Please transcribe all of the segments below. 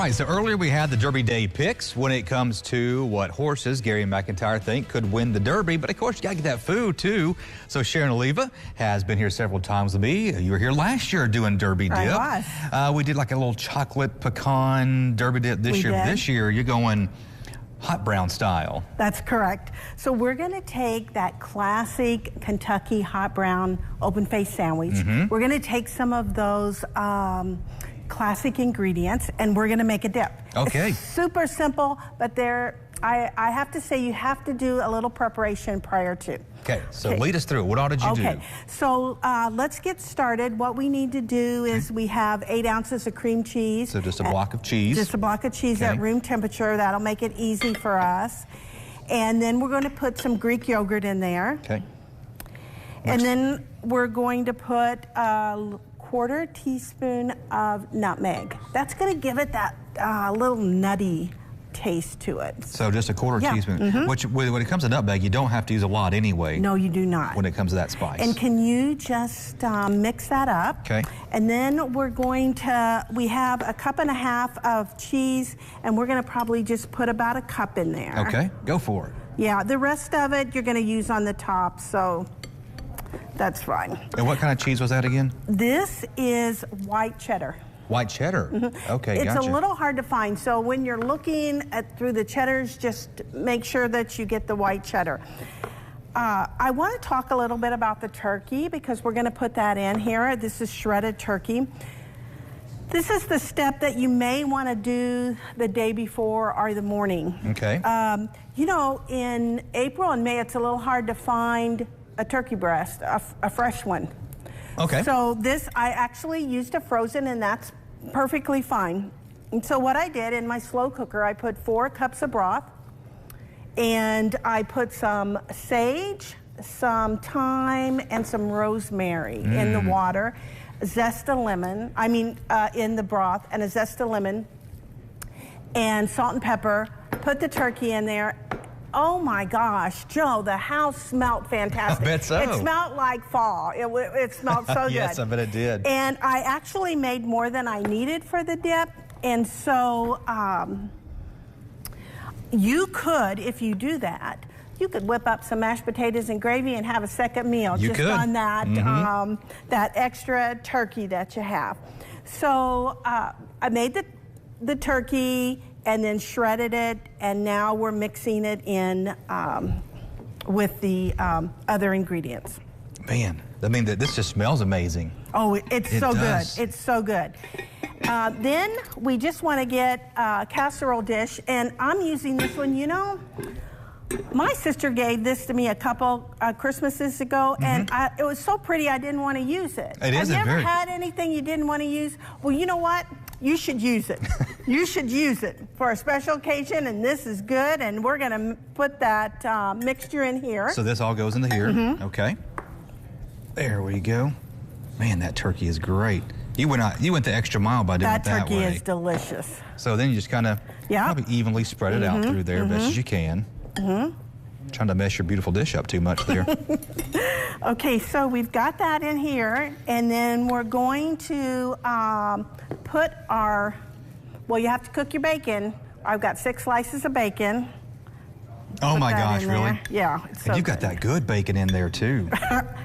right, so earlier we had the Derby Day picks when it comes to what horses Gary and McIntyre think could win the Derby. But of course, you got to get that food too. So Sharon Oliva has been here several times with me. You were here last year doing Derby dip. I was. We did like a little chocolate pecan Derby dip this year. Did. This year, you're going hot brown style. That's correct. So we're going to take that classic Kentucky hot brown open face sandwich. We're going to take some of those classic ingredients and we're going to make a dip. Okay. It's super simple, but I have to say you have to do a little preparation prior to. Okay, so lead us through it. What all did you do? Okay, so let's get started. What we need to do is we have 8 ounces of cream cheese. So just a block of cheese. Just a block of cheese at room temperature. That'll make it easy for us. And then we're going to put some Greek yogurt in there. Okay. And then we're going to put a quarter teaspoon of nutmeg. That's going to give it that little nutty taste to it. So just a quarter teaspoon. Which, when it comes to nutmeg, you don't have to use a lot anyway. No, you do not. When it comes to that spice. And can you just mix that up? Okay. And then we're going to, we have a cup and a half of cheese, and we're going to probably just put about a cup in there. Okay, go for it. Yeah, the rest of it you're going to use on the top, so that's fine. And what kind of cheese was that again? This is white cheddar. White cheddar. Okay, It's gotcha. a little hard to find, so when you're looking through the cheddars, just make sure that you get the white cheddar. I want to talk a little bit about the turkey because we're going to put that in here. This is shredded turkey. This is the step that you may want to do the day before or the morning. Okay. You know, in April and May, it's a little hard to find a turkey breast, a fresh one. Okay. So this, I actually used a frozen, and that's perfectly fine. And so what I did in my slow cooker, I put 4 cups of broth, and I put some sage, some thyme, and some rosemary in the water, zest of lemon, in the broth, and a zest of lemon, and salt and pepper. Put the turkey in there. Oh my gosh, Joe, the house smelled fantastic. I bet so. It smelled like fall. It smelled so good. Yes, I bet it did. And I actually made more than I needed for the dip. And so you could, if you do that, you could whip up some mashed potatoes and gravy and have a second meal on that, that extra turkey that you have. So I made the turkey and then shredded it, and now we're mixing it in with the other ingredients. Man, I mean, this just smells amazing. Oh, it's so does. good. It's so good. Then we just want to get a casserole dish, and I'm using this one. You know, my sister gave this to me a couple Christmases ago, and it was so pretty I didn't want to use it. Have you ever had anything you didn't want to use? Well, you know what? You should use it. You should use it for a special occasion, and this is good, and we're going to put that mixture in here. So this all goes into here. Okay. There we go. Man, that turkey is great. You went the extra mile by doing it that way. That turkey is delicious. So then you just kind of probably evenly spread it out through there best as you can. Trying to mess your beautiful dish up too much there. Okay, so we've got that in here, and then we're going to put our, well, you have to cook your bacon. I've got 6 slices of bacon. Oh my gosh, really? Yeah. It's so and you've got that good bacon in there too.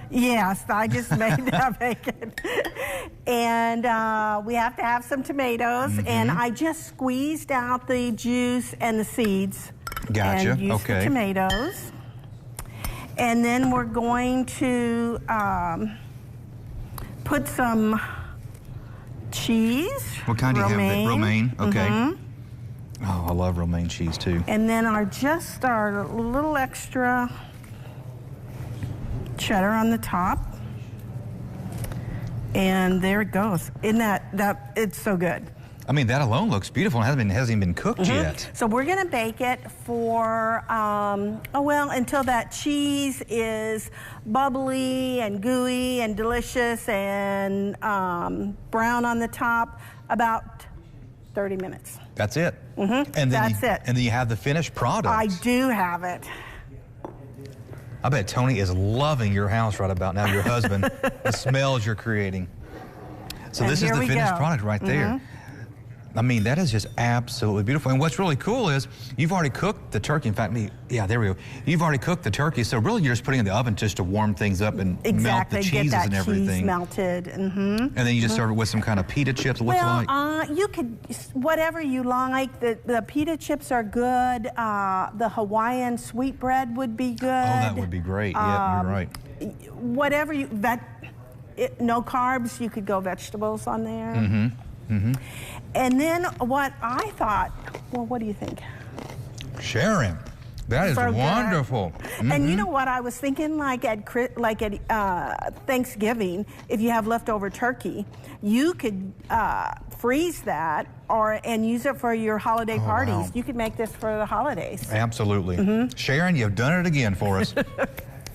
Yes, I just made that bacon. And we have to have some tomatoes, and I just squeezed out the juice and the seeds. Gotcha. And use the tomatoes. And then we're going to put some cheese. What kind do you have? Romaine? Okay. Oh, I love romaine cheese too. And then our little extra cheddar on the top. And there it goes. Isn't that it's so good. I mean, that alone looks beautiful. It hasn't even been cooked yet. So we're going to bake it for, until that cheese is bubbly and gooey and delicious and brown on the top, about 30 minutes. That's it? And then That's it. And then you have the finished product. I do have it. I bet Tony is loving your house right about now, your husband, the smells you're creating. So this is the finished product right there. I mean, that is just absolutely beautiful. And what's really cool is you've already cooked the turkey. In fact, yeah, there we go. You've already cooked the turkey, so really you're just putting it in the oven just to warm things up and melt the cheeses and everything. Cheese melted. And then you just serve it with some kind of pita chips. What's like? You could, whatever you like. The pita chips are good. The Hawaiian sweetbread would be good. Oh, that would be great. Yeah, you're right. Whatever you, no carbs, you could go vegetables on there. And then what I thought, well, what do you think? Sharon, that is wonderful. And you know what I was thinking, like at Thanksgiving, if you have leftover turkey, you could freeze that and use it for your holiday parties. Wow. You could make this for the holidays. Absolutely. Sharon, you've done it again for us.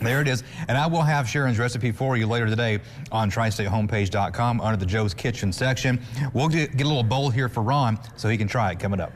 There it is. And I will have Sharon's recipe for you later today on TriStateHomepage.com under the Joe's Kitchen section. We'll get a little bowl here for Ron so he can try it coming up.